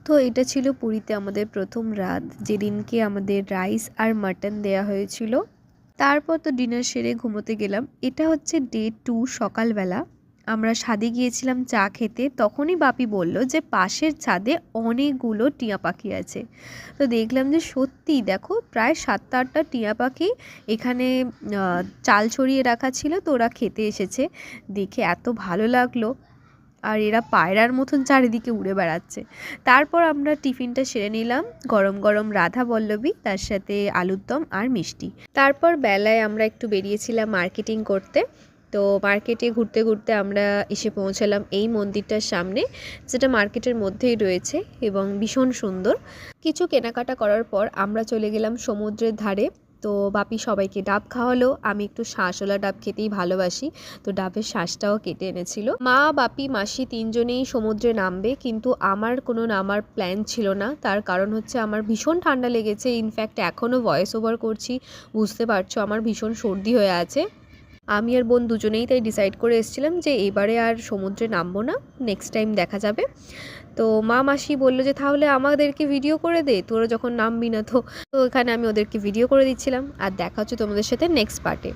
তো এটা ছিল পুরীতে আমাদের প্রথম রাত, যেদিনকে আমাদের রাইস আর মাটন দেয়া হয়েছিল। তারপর তো ডিনার সেরে ঘুমোতে গেলাম। এটা হচ্ছে ডে 2 সকালবেলা। আমরা ছাদে গিয়েছিলাম চা খেতে, তখনই বাপি বলল যে পাশের ছাদে অনেকগুলো টিয়া পাখি আছে। তো দেখলাম যে সত্যিই দেখো প্রায় 7-8টা টিয়া পাখি এখানে চাল ছড়িয়ে রাখা ছিল, তো ওরা খেতে এসেছে। দেখে এত ভালো লাগলো, আর এরা পায়রার মতন চারিদিকে উড়ে বেড়াচ্ছে। তারপর আমরা টিফিনটা সেরে নিলাম, গরম গরম রাধা বল্লভী, তার সাথে আলুর দম আর মিষ্টি। তারপর বেলায় আমরা একটু বেরিয়েছিলাম মার্কেটিং করতে। তো মার্কেটে ঘুরতে ঘুরতে আমরা এসে পৌঁছালাম এই মন্দিরটার সামনে, যেটা মার্কেটের মধ্যেই রয়েছে এবং ভীষণ সুন্দর। কিছু কেনাকাটা করার পর আমরা চলে গেলাম সমুদ্রের ধারে। তো বাপি সবাইকে ডাব খাওয়ালো, আমি একটু শাঁসওয়ালা ডাব খেতেই ভালোবাসি, তো ডাবের শাঁসটাও কেটে এনেছিল। মা, বাপি, মাসি তিনজনেই সমুদ্রে নামবে, কিন্তু আমার কোনো নামার প্ল্যান ছিল না। তার কারণ হচ্ছে আমার ভীষণ ঠান্ডা লেগেছে। ইনফ্যাক্ট এখনও ভয়েস ওভার করছি, বুঝতে পারছো আমার ভীষণ সর্দি হয়ে আছে। আমি আর বোন দুজনেই তাই ডিসাইড করে এসেছিলাম যে এবারে আর সমুদ্রে নামবো না, নেক্সট টাইম দেখা যাবে। তো মা মাসি বললো যে তাহলে আমাদেরকে ভিডিও করে দে, তোরা যখন নামবি না। তো এখানে আমি ওদেরকে ভিডিও করে দিচ্ছিলাম। আর দেখা হচ্ছে তোমাদের সাথে নেক্সট পার্টে।